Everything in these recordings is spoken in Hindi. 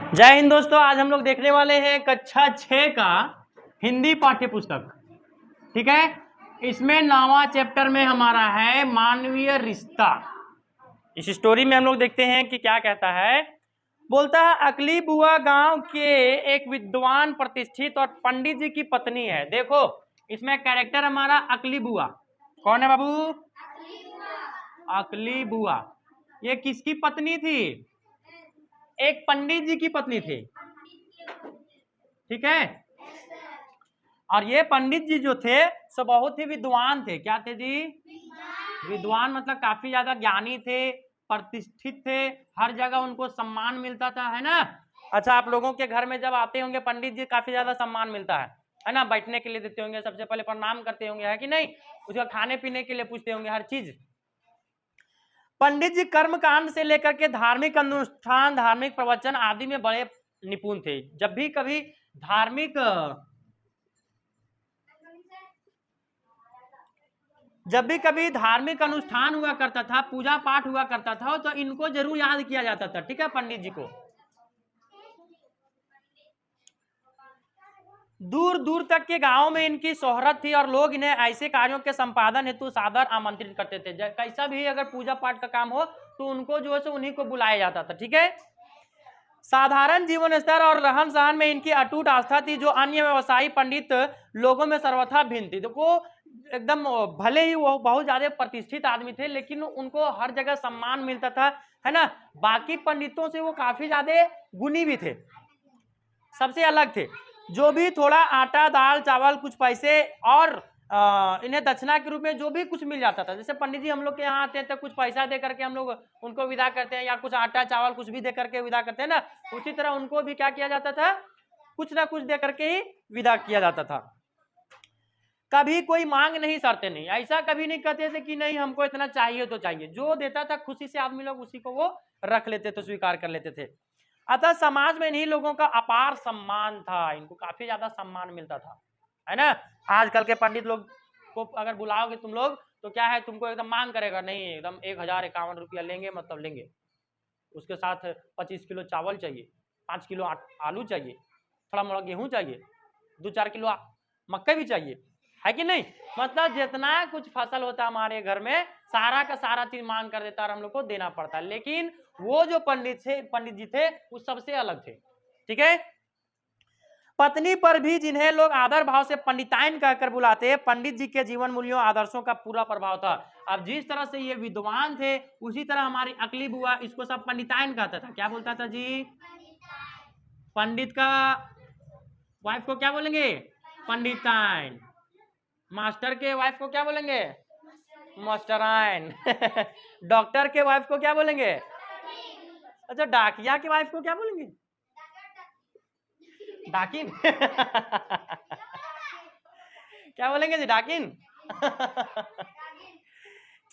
जय हिंद दोस्तों। आज हम लोग देखने वाले हैं कक्षा 6 का हिंदी पाठ्य पुस्तक। ठीक है, इसमें 9वां चैप्टर में हमारा है मानवीय रिश्ता। इस स्टोरी में हम लोग देखते हैं कि क्या कहता है। बोलता है, अकली बुआ गांव के एक विद्वान प्रतिष्ठित और पंडित जी की पत्नी है। देखो इसमें कैरेक्टर हमारा अकली बुआ। कौन है बाबू? अकली बुआ। ये किसकी पत्नी थी? एक पंडित जी की पत्नी थी। ठीक है, और ये पंडित जी जो थे सो बहुत ही विद्वान थे। क्या थे जी? विद्वान मतलब काफी ज्यादा ज्ञानी थे, प्रतिष्ठित थे, हर जगह उनको सम्मान मिलता था, है ना। अच्छा, आप लोगों के घर में जब आते होंगे पंडित जी, काफी ज्यादा सम्मान मिलता है ना। बैठने के लिए देते होंगे, सबसे पहले प्रणाम करते होंगे, है कि नहीं। उसका खाने पीने के लिए पूछते होंगे, हर चीज। पंडित जी कर्मकांड से लेकर के धार्मिक अनुष्ठान, धार्मिक प्रवचन आदि में बड़े निपुण थे। जब भी कभी धार्मिक अनुष्ठान हुआ करता था, पूजा पाठ हुआ करता था, तो इनको जरूर याद किया जाता था। ठीक है, पंडित जी को दूर दूर तक के गांव में इनकी शोहरत थी और लोग इन्हें ऐसे कार्यों के संपादन हेतु सादर आमंत्रित करते थे। कैसा भी अगर पूजा पाठ का काम हो तो उनको जो है उन्हीं को बुलाया जाता था। ठीक है, साधारण जीवन स्तर और रहन सहन में इनकी अटूट आस्था थी, जो अन्य व्यवसायी पंडित लोगों में सर्वथा भिन्न थी। देखो एकदम, भले ही वो बहुत ज्यादा प्रतिष्ठित आदमी थे, लेकिन उनको हर जगह सम्मान मिलता था, है ना। बाकी पंडितों से वो काफी ज्यादा गुणी भी थे, सबसे अलग थे। जो भी थोड़ा आटा, दाल, चावल, कुछ पैसे और इन्हें दक्षिणा के रूप में जो भी कुछ मिल जाता था। जैसे पंडित जी हम लोग के यहाँ आते हैं तो कुछ पैसा दे करके हम लोग उनको विदा करते हैं, या कुछ आटा चावल कुछ भी दे करके विदा करते हैं ना, उसी तरह उनको भी क्या किया जाता था, कुछ ना कुछ दे करके ही विदा किया जाता था। कभी कोई मांग नहीं, शर्तें नहीं, ऐसा कभी नहीं कहते थे कि नहीं हमको इतना चाहिए तो चाहिए। जो देता था खुशी से आदमी लोग उसी को वो रख लेते थे, स्वीकार कर लेते थे। अतः समाज में इन्हीं लोगों का अपार सम्मान था, इनको काफी ज्यादा सम्मान मिलता था, है ना। आजकल के पंडित लोग को अगर बुलाओगे तुम लोग तो क्या है, तुमको एकदम मांग करेगा, नहीं एकदम 1051 रुपया लेंगे, मतलब लेंगे। उसके साथ 25 किलो चावल चाहिए, 5 किलो आलू चाहिए, थोड़ा मोड़ा गेहूं चाहिए, 2-4 किलो मक्का भी चाहिए, है कि नहीं। मतलब जितना कुछ फसल होता है हमारे घर में, सारा का सारा चीज मांग कर देता है और हम लोग को देना पड़ता है। लेकिन वो जो पंडित जी थे वो सबसे अलग थे। ठीक है, पत्नी पर भी जिन्हें लोग आदर भाव से पंडिताइन कहकर बुलाते हैं, पंडित जी के जीवन मूल्यों आदर्शों का पूरा प्रभाव था। अब जिस तरह से ये विद्वान थे, उसी तरह हमारी अकली बुआ, इसको सब पंडिताइन कहता था। क्या बोलता था जी? पंडित का वाइफ को क्या बोलेंगे? पंडिताइन। मास्टर के वाइफ को क्या बोलेंगे? मास्टराइन। डॉक्टर के वाइफ को क्या बोलेंगे? अच्छा, डाकिया की वाइफ को क्या बोलेंगे? डाकिन। क्या बोलेंगे जी? डाकिन।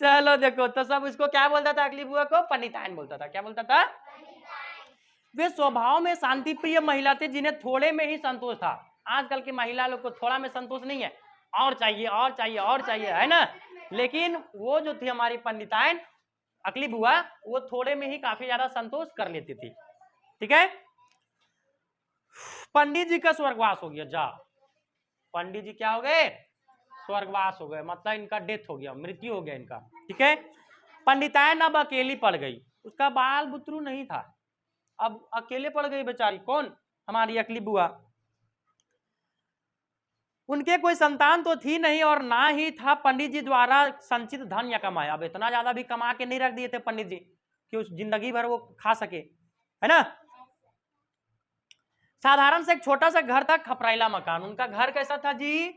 चलो देखो, तो सब इसको क्या बोलता था? अगली बुआ को पंडिताइन बोलता था। क्या बोलता था? वे स्वभाव में शांति प्रिय महिला थे, जिन्हें थोड़े में ही संतोष था। आजकल की महिला लोग को थोड़ा में संतोष नहीं है, और चाहिए और चाहिए और चाहिए, है ना। लेकिन वो जो थी हमारी पंडिताइन अकली बुआ, वो थोड़े में ही काफी ज्यादा संतोष कर लेती थी। ठीक है, पंडित जी का स्वर्गवास हो गया। जा, पंडित जी क्या हो गए? स्वर्गवास हो गए, मतलब इनका डेथ हो गया, मृत्यु हो गया इनका। ठीक है, पंडिताइन अब अकेली पड़ गई, उसका बाल बुतरू नहीं था, अब अकेले पड़ गई बेचारी। कौन? हमारी अकली बुआ। उनके कोई संतान तो थी नहीं और ना ही था पंडित जी द्वारा संचित धन या कमाया। अब इतना ज्यादा भी कमा के नहीं रख दिए थे पंडित जी कि उस जिंदगी भर वो खा सके, है ना। साधारण से एक छोटा सा घर था, खपराइला मकान। उनका घर कैसा था जी?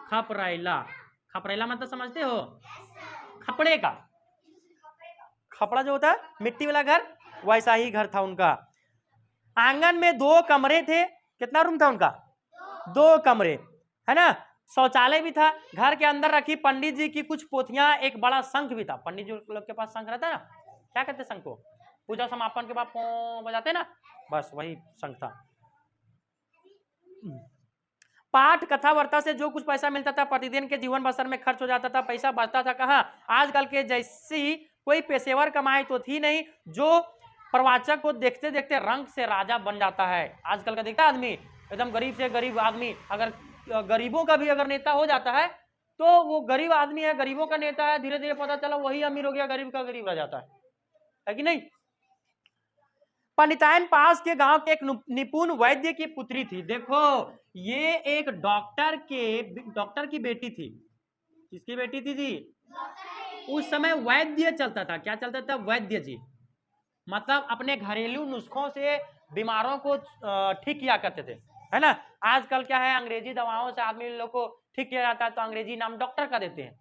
खपराइला। खपराइला मतलब समझते हो? खपड़े का, खपड़ा जो होता है मिट्टी वाला घर, वैसा ही घर था उनका। आंगन में 2 कमरे थे। कितना रूम था उनका? 2 कमरे, है ना। शौचालय भी था। घर के अंदर रखी पंडित जी की कुछ पोथियां, एक बड़ा शंख भी था। पंडित जी लोग के पास शंख रहता है ना, क्या कहते शंख को? पूजा समापन के बाद पों बजाते ना, बस वही शंख था। पाठ कथा वार्ता से जो कुछ पैसा मिलता था प्रतिदिन के जीवन बसर में खर्च हो जाता था। पैसा बचता था कहाँ? आजकल के जैसी कोई पेशेवर कमाई तो थी नहीं, जो प्रवाचक को देखते देखते रंग से राजा बन जाता है। आजकल का देखता आदमी एकदम गरीब से गरीब आदमी, अगर गरीबों का भी अगर नेता हो जाता है तो वो गरीब आदमी है, गरीबों का नेता है, धीरे धीरे पता चला वही अमीर हो गया, गरीब का गरीब रह जाता है कि नहीं। पंडितायन पास के गांव के एक निपुण वैद्य की पुत्री थी। देखो ये एक डॉक्टर की बेटी थी। किसकी बेटी थी? उस समय वैद्य चलता था। क्या चलता था? वैद्य जी, मतलब अपने घरेलू नुस्खों से बीमारों को ठीक किया करते थे, है ना। आजकल क्या है, अंग्रेजी दवाओं से आदमी लोग को ठीक किया जाता है तो अंग्रेजी नाम डॉक्टर का देते हैं,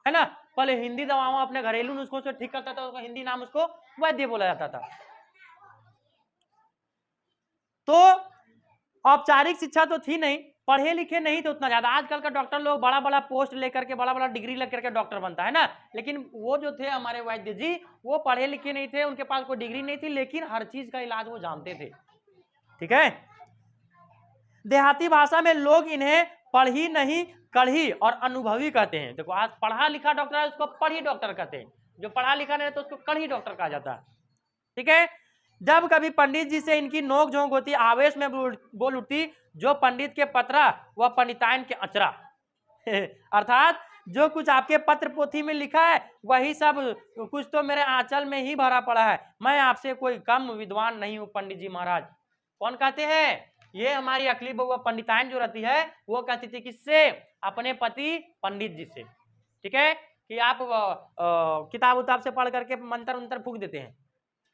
है ना। पहले हिंदी दवाओं अपने घरेलू नुस्खों से ठीक करता था, उसका हिंदी नाम उसको वैद्य बोला जाता था। तो औपचारिक शिक्षा तो थी नहीं, पढ़े लिखे नहीं थे उतना ज्यादा। आजकल का डॉक्टर लोग बड़ा बड़ा पोस्ट लेकर के, बड़ा बड़ा डिग्री लेकर के डॉक्टर बनता है ना, लेकिन वो जो थे हमारे वैद्य जी, वो पढ़े लिखे नहीं थे, उनके पास कोई डिग्री नहीं थी, लेकिन हर चीज का इलाज वो जानते थे। ठीक है। देहाती भाषा में लोग इन्हें पढ़ी नहीं कढ़ी और अनुभवी कहते हैं। देखो आज पढ़ा लिखा डॉक्टर है उसको पढ़ी डॉक्टर कहते हैं, जो पढ़ा लिखा नहीं तो उसको कढ़ी डॉक्टर कहा जाता है। ठीक है। जब कभी पंडित जी से इनकी नोक झोंक होती, आवेश में बोल उठती, जो पंडित के पत्रा वह पंडितायन के अचरा अर्थात जो कुछ आपके पत्र पोथी में लिखा है वही सब कुछ तो मेरे आंचल में ही भरा पड़ा है। मैं आपसे कोई कम विद्वान नहीं हूं पंडित जी महाराज। कौन कहते हैं? ये हमारी अकली बउआ पंडितायन जो रहती है वो कहती थी किससे? अपने पति पंडित जी से। ठीक है, कि आप किताब उताब से पढ़ करके मंत्र उंतर फूक देते हैं,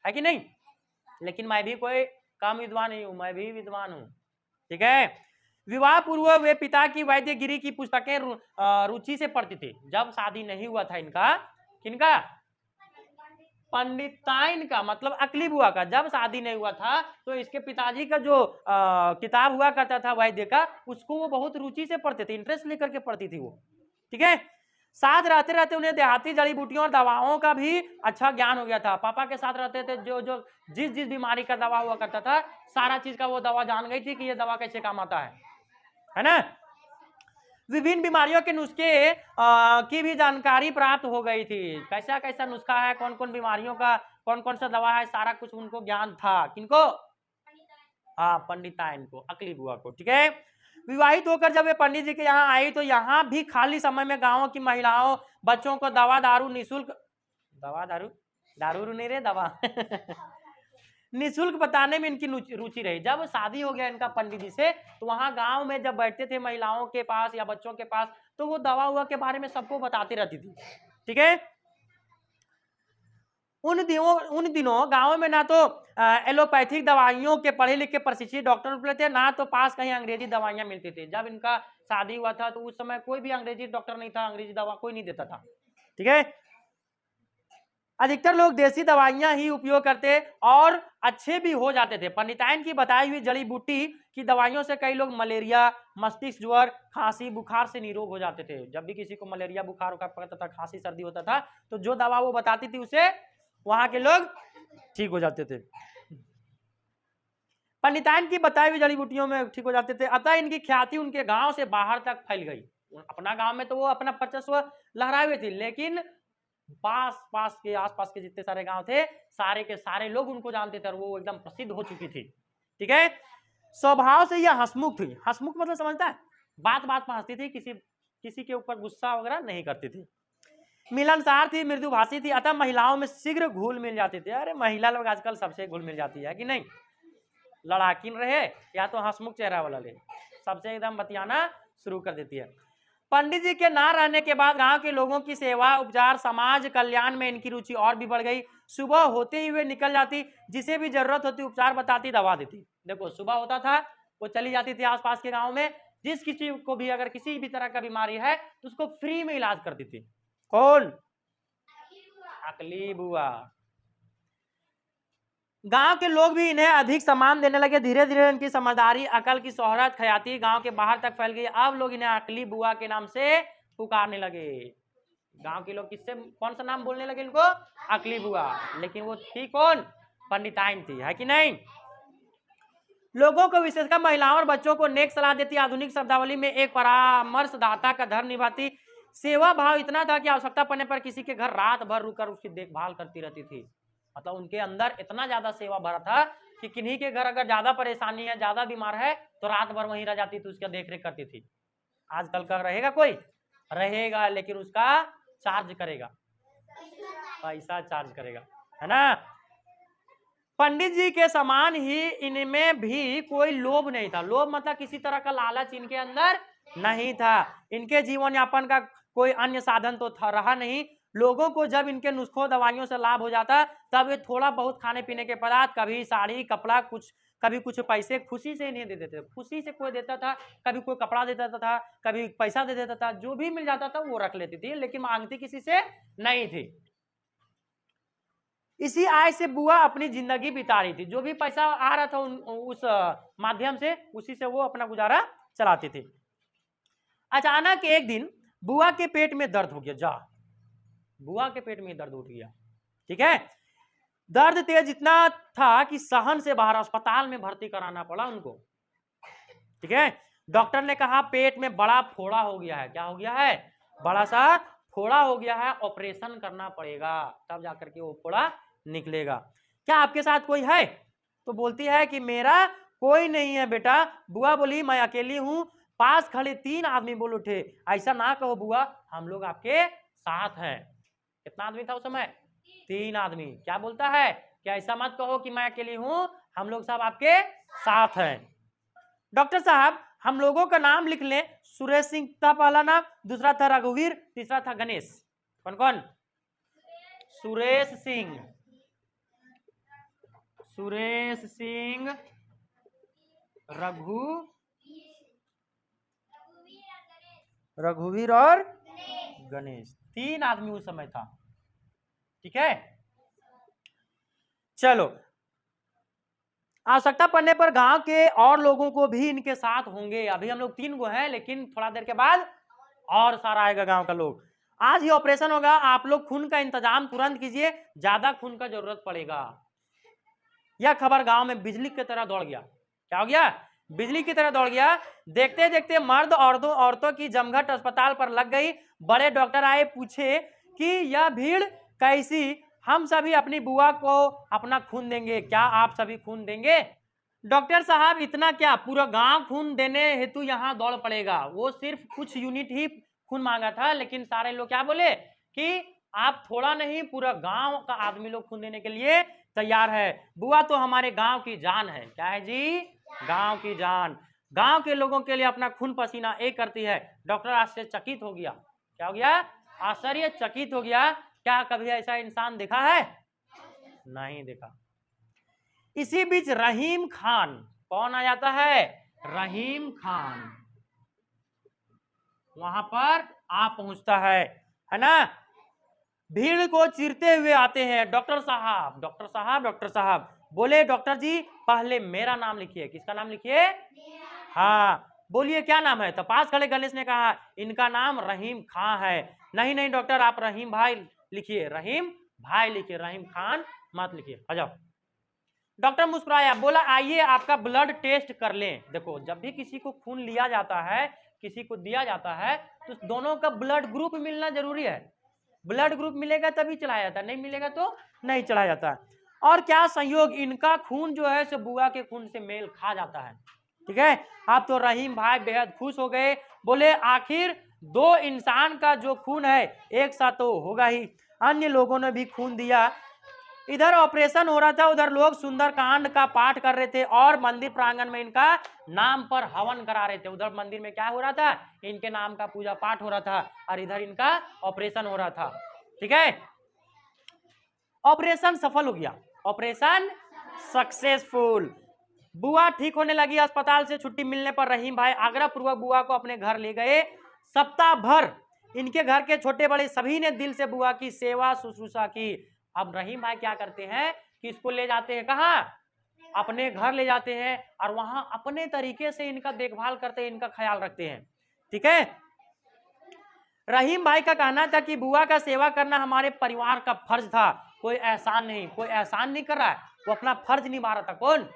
है कि नहीं, लेकिन मैं भी कोई कम विद्वान नहीं हूं, मैं भी विद्वान हूं। ठीक है। विवाह पूर्व वे पिता की वैद्यगिरी की पुस्तकें रुचि से पढ़ती थी। जब शादी नहीं हुआ था इनका, किनका? पंडिताइन का, मतलब अकली बुआ का, जब शादी नहीं हुआ था तो इसके पिताजी का जो किताब हुआ करता था वैद्य का, उसको वो बहुत रुचि से पढ़ते थे, इंटरेस्ट लेकर के पढ़ती थी वो। ठीक है। साथ रहते रहते उन्हें देहाती जड़ी बूटियों और दवाओं का भी अच्छा ज्ञान हो गया था। पापा के साथ रहते थे, जो जो जिस जिस बीमारी का दवा हुआ करता था सारा चीज का वो दवा जान गई थी कि ये दवा कैसे काम आता है ना। विभिन्न बीमारियों के नुस्खे की भी जानकारी प्राप्त हो गई थी। कैसा कैसा नुस्खा है, कौन कौन बीमारियों का कौन कौन सा दवा है, सारा कुछ उनको ज्ञान था। किनको? हाँ, पंडिताइन को, अकली बुआ को। ठीक है। विवाहित होकर जब वे पंडित जी के यहाँ आई तो यहाँ भी खाली समय में गांव की महिलाओं बच्चों को दवा दारू निःशुल्क, दवा दारू दारू नहीं रे दवा निःशुल्क बताने में इनकी रुचि रही। जब शादी हो गया इनका पंडित जी से तो वहां गांव में जब बैठते थे महिलाओं के पास या बच्चों के पास तो वो दवा हुआ के बारे में सबको बताती रहती थी। ठीक है। उन दिनों गांव में ना तो एलोपैथिक दवाइयों के पढ़े लिखे प्रशिक्षित डॉक्टर उपलब्ध थे, ना तो पास कहीं अंग्रेजी दवाइयां मिलती थी। जब इनका शादी हुआ था तो उस समय कोई भी अंग्रेजी डॉक्टर नहीं था, अंग्रेजी दवा कोई नहीं देता था। ठीक है। अधिकतर लोग देसी दवाइयां ही उपयोग करते और अच्छे भी हो जाते थे। पंडिताइन की बताई हुई जड़ी बूटी की दवाइयों से कई लोग मलेरिया, मस्तिष्क ज्वर, खांसी, बुखार से निरोग हो जाते थे। जब भी किसी को मलेरिया बुखार पड़ता था, खांसी सर्दी होता था तो जो दवा वो बताती थी उसे वहां के लोग ठीक हो जाते थे। पंडिताइन की बताई हुई जड़ी बूटियों में ठीक हो जाते थे। अतः इनकी ख्याति उनके गांव से बाहर तक फैल गई। अपना गांव में तो वो अपना वर्चस्व लहराए हुए थे, लेकिन आस पास के जितने सारे गांव थे सारे के सारे लोग उनको जानते थे और वो एकदम प्रसिद्ध हो चुकी थी। ठीक है। स्वभाव से यह हंसमुख थी। हंसमुख मतलब समझता है, बात बात में हंसती थी, किसी के ऊपर गुस्सा वगैरह नहीं करती थी। मिलनसार थी, मृदुभाषी थी, अतः महिलाओं में शीघ्र घुल मिल जाती थी। अरे महिला लोग आजकल सबसे घुल मिल जाती है कि नहीं, लड़ाकिन रहे या तो हंसमुख चेहरा वाला ले, सबसे एकदम बतियाना शुरू कर देती है। पंडित जी के ना रहने के बाद गांव के लोगों की सेवा, उपचार, समाज कल्याण में इनकी रुचि और भी बढ़ गई। सुबह होते ही वे निकल जाती, जिसे भी जरूरत होती उपचार बताती, दवा देती। देखो सुबह होता था वो चली जाती थी आसपास के गांव में, जिस किसी को भी अगर किसी भी तरह का बीमारी है तो उसको फ्री में इलाज कर देती। कौन? अकली बुआ। गांव के लोग भी इन्हें अधिक सम्मान देने लगे। धीरे धीरे इनकी समझदारी, अकल की शोहरत, ख्याति गांव के बाहर तक फैल गई। अब लोग इन्हें अकली बुआ के नाम से पुकारने लगे। गांव के लोग किससे, कौन सा नाम बोलने लगे इनको? अकली बुआ। लेकिन वो थी कौन? पंडिताइन थी, है कि नहीं। लोगों को विशेषकर महिलाओं और बच्चों को नेक सलाह देती, आधुनिक शब्दावली में एक परामर्शदाता का धर्म निभाती। सेवा भाव इतना था कि आवश्यकता पड़ने पर किसी के घर रात भर रुककर उसकी देखभाल करती रहती थी। मतलब उनके अंदर इतना ज्यादा सेवा भरा था कि किन्हीं के घर अगर ज्यादा परेशानी है, ज्यादा बीमार है, तो रात भर वहीं रह जाती थी, उसका देख रेख करती थी। आजकल का रहेगा कोई? रहेगा, लेकिन उसका चार्ज करेगा, पैसा चार्ज करेगा, है ना। पंडित जी के समान ही इनमें भी कोई लोभ नहीं था। लोभ मतलब किसी तरह का लालच इनके अंदर नहीं था। इनके जीवन यापन का कोई अन्य साधन तो था रहा नहीं। लोगों को जब इनके नुस्खों दवाइयों से लाभ हो जाता, तब ये थोड़ा बहुत खाने पीने के पदार्थ, कभी साड़ी कपड़ा, कभी कुछ पैसे खुशी से इन्हें दे देते थे। खुशी से कोई देता था, कभी कोई कपड़ा दे देता था, कभी पैसा दे देता था, जो भी मिल जाता था वो रख लेती थी, लेकिन मांगती किसी से नहीं थी। इसी आय से बुआ अपनी जिंदगी बिता रही थी। जो भी पैसा आ रहा था उस माध्यम से, उसी से वो अपना गुजारा चलाती थी। अचानक एक दिन बुआ के पेट में दर्द हो गया। बुआ के पेट में दर्द उठ गया, ठीक है। दर्द तेज इतना था कि सहन से बाहर अस्पताल में भर्ती कराना पड़ा उनको, ठीक है। डॉक्टर ने कहा पेट में बड़ा फोड़ा हो गया है। क्या हो गया है? बड़ा सा फोड़ा हो गया है, ऑपरेशन करना पड़ेगा, तब जाकर के वो फोड़ा निकलेगा। क्या आपके साथ कोई है? तो बोलती है कि मेरा कोई नहीं है बेटा। बुआ बोली मैं अकेली हूं। पास खड़े 3 आदमी बोल उठे, ऐसा ना कहो बुआ, हम लोग आपके साथ हैं। कितना आदमी था उस समय? 3 आदमी। क्या बोलता है कि ऐसा मत कहो कि मैं अकेली हूं, हम लोग सब आपके साथ हैं। डॉक्टर साहब हम लोगों का नाम लिख लें। सुरेश सिंह था पहला नाम, दूसरा था रघुवीर, तीसरा था गणेश। कौन कौन? सुरेश सिंह, सुरेश सिंह, रघुवीर और गणेश। 3 आदमी उस समय था, ठीक है। चलो, आवश्यकता पड़ने पर गांव के और लोगों को भी इनके साथ होंगे। अभी हम लोग 3 गो हैं, लेकिन थोड़ा देर के बाद और सारा आएगा गांव का लोग। आज ही ऑपरेशन होगा, आप लोग खून का इंतजाम तुरंत कीजिए, ज्यादा खून का जरूरत पड़ेगा। यह खबर गांव में बिजली की तरह दौड़ गया। क्या हो गया? बिजली की तरह दौड़ गया। देखते देखते मर्द औरतों की जमघट अस्पताल पर लग गई। बड़े डॉक्टर आए, पूछे कि यह भीड़ कैसी? हम सभी अपनी बुआ को अपना खून देंगे, क्या आप सभी खून देंगे? डॉक्टर साहब इतना क्या, पूरा गांव खून देने हेतु यहाँ दौड़ पड़ेगा। वो सिर्फ कुछ यूनिट ही खून मांगा था, लेकिन सारे लोग क्या बोले कि आप थोड़ा नहीं, पूरा गांव का आदमी लोग खून देने के लिए तैयार है। बुआ तो हमारे गांव की जान है। क्या है जी? गांव की जान। गांव के लोगों के लिए अपना खून पसीना एक करती है। डॉक्टर आश्चर्यचकित हो गया। क्या हो गया? आश्चर्यचकित हो गया। क्या कभी ऐसा इंसान देखा है? नहीं देखा। इसी बीच रहीम खान, कौन आ जाता है? रहीम खान वहां पर आ पहुंचता है ना। भीड़ को चीरते हुए आते हैं। डॉक्टर साहब, डॉक्टर साहब, डॉक्टर साहब। बोले डॉक्टर जी पहले मेरा नाम लिखिए। किसका नाम लिखिए? हाँ, बोलिए क्या नाम है? तो पास खड़े गणेश ने कहा इनका नाम रहीम खान है। नहीं नहीं डॉक्टर, आप रहीम भाई लिखिए, रहीम भाई लिखिए, रहीम खान मत लिखिए। आ जाओ। डॉक्टर मुस्कुराया, बोला आइए आपका ब्लड टेस्ट कर लें। देखो, जब भी किसी को खून लिया जाता है, किसी को दिया जाता है, तो दोनों का ब्लड ग्रुप मिलना जरूरी है। ब्लड ग्रुप मिलेगा तभी चलाया जाता है, नहीं मिलेगा तो नहीं चलाया जाता। और क्या संयोग, इनका खून जो है सो बुआ के खून से मेल खा जाता है, ठीक है। अब तो रहीम भाई बेहद खुश हो गए। बोले आखिर 2 इंसान का जो खून है एक साथ तो होगा ही। अन्य लोगों ने भी खून दिया। इधर ऑपरेशन हो रहा था, उधर लोग सुंदरकांड का पाठ कर रहे थे और मंदिर प्रांगण में इनका नाम पर हवन करा रहे थे। उधर मंदिर में क्या हो रहा था? इनके नाम का पूजा पाठ हो रहा था, और इधर इनका ऑपरेशन हो रहा था, ठीक है। ऑपरेशन सफल हो गया, ऑपरेशन सक्सेसफुल। बुआ ठीक होने लगी। अस्पताल से छुट्टी मिलने पर रहीम भाई आग्रह पूर्वक बुआ को अपने घर ले गए। सप्ताह भर इनके घर के छोटे बड़े सभी ने दिल से बुआ की सेवा शुश्रूषा की। अब रहीम भाई क्या करते हैं कि इसको ले जाते हैं, कहाँ? अपने घर ले जाते हैं, और वहां अपने तरीके से इनका देखभाल करते हैं, इनका ख्याल रखते हैं, ठीक है। रहीम भाई का कहना था कि बुआ का सेवा करना हमारे परिवार का फर्ज था, कोई एहसान नहीं। कोई एहसान नहीं कर रहा है, वो अपना फर्ज निभा रहा था। कौन?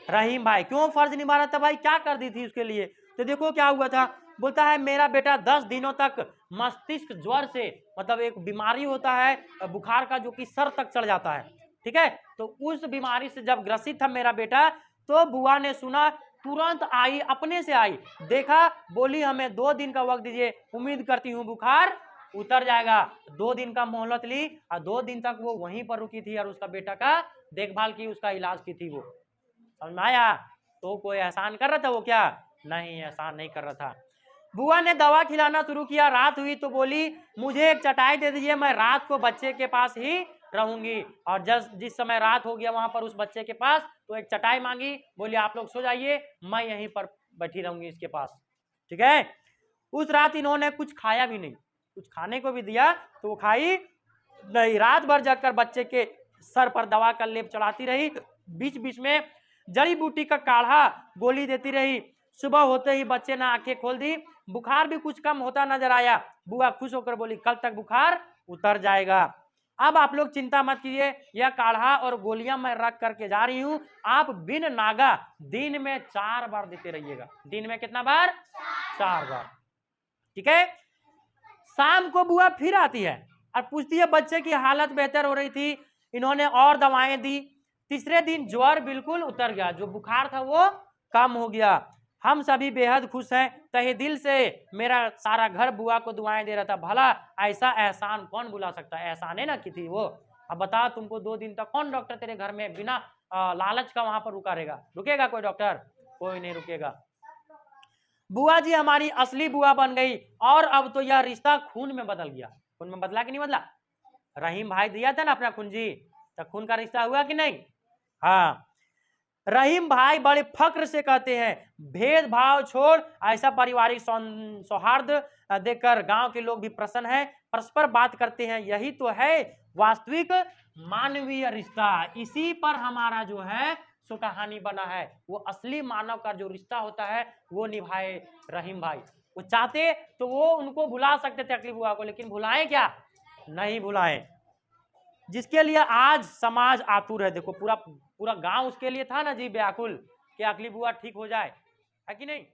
रहीम भाई। क्यों फर्ज निभा रहा था भाई? क्या कर दी थी उसके लिए? तो देखो क्या हुआ था। बोलता है मेरा बेटा 10 दिनों तक मस्तिष्क ज्वर से, मतलब एक बीमारी होता है बुखार का, जो कि सर तक चढ़ जाता है, ठीक है। तो उस बीमारी से जब ग्रसित था मेरा बेटा, तो बुआ ने सुना, तुरंत आई, अपने से आई, देखा, बोली हमें 2 दिन का वक्त दीजिए, उम्मीद करती हूँ बुखार उतर जाएगा। 2 दिन का मोहलत ली और 2 दिन तक वो वहीं पर रुकी थी और उसका बेटा का देखभाल की, उसका इलाज की थी। वो समझ में आया? तो कोई एहसान कर रहा था वो? क्या नहीं, एहसान नहीं कर रहा था। बुआ ने दवा खिलाना शुरू किया। रात हुई तो बोली मुझे एक चटाई दे दीजिए, मैं रात को बच्चे के पास ही रहूंगी। और जिस समय रात हो गया वहां पर उस बच्चे के पास, तो एक चटाई मांगी, बोली आप लोग सो जाइए, मैं यहीं पर बैठी रहूंगी इसके पास। ठीक है। उस रात इन्होंने कुछ खाया भी नहीं, कुछ खाने को भी दिया तो वो खाई नहीं। रात भर जगकर बच्चे के सर पर दवा का लेप चढ़ाती रही, बीच बीच में जड़ी बूटी का काढ़ा गोली देती रही। सुबह होते ही बच्चे ने आंखें खोल दी, बुखार भी कुछ कम होता नजर आया। बुआ खुश होकर बोली कल तक बुखार उतर जाएगा। अब आप लोग चिंता मत कीजिए, यह काढ़ा और गोलियां मैं रख करके जा रही हूं, आप बिन नागा दिन में 4 बार देते रहिएगा। दिन में कितना बार? 4 बार। ठीक है। शाम को बुआ फिर आती है और पूछती है, बच्चे की हालत बेहतर हो रही थी, इन्होंने और दवाएं दी। तीसरे दिन ज्वर बिल्कुल उतर गया, जो बुखार था वो कम हो गया। हम सभी बेहद खुश हैं, तहे दिल से मेरा सारा घर बुआ को दुआएं दे रहा था। भला ऐसा एहसान कौन भुला सकता है? एहसान ना की थी वो। अब बता, तुमको 2 दिन तक कौन डॉक्टर तेरे घर में बिना लालच का वहां पर रुका रहेगा? रुकेगा कोई डॉक्टर? कोई नहीं रुकेगा। बुआ जी हमारी असली बुआ बन गई और अब तो यह रिश्ता खून में बदल गया। खून में बदला कि नहीं बदला? रहीम भाई दिया था ना अपना खून जी, तो खून का रिश्ता हुआ कि नहीं? हाँ। रहीम भाई बड़े फक्र से कहते हैं, भेदभाव छोड़, ऐसा पारिवारिक सौहार्द देखकर गांव के लोग भी प्रसन्न हैं, परस्पर बात करते हैं। यही तो है वास्तविक मानवीय रिश्ता। इसी पर हमारा जो है सो कहानी बना है। वो असली मानव का जो रिश्ता होता है वो निभाए रहीम भाई। वो चाहते तो वो उनको भुला सकते थे अकली बुआ को, लेकिन भुलाए क्या? नहीं भुलाए। जिसके लिए आज समाज आतुर है। देखो पूरा पूरा गांव उसके लिए था ना जी व्याकुल कि अकली बुआ ठीक हो जाए, है कि नहीं?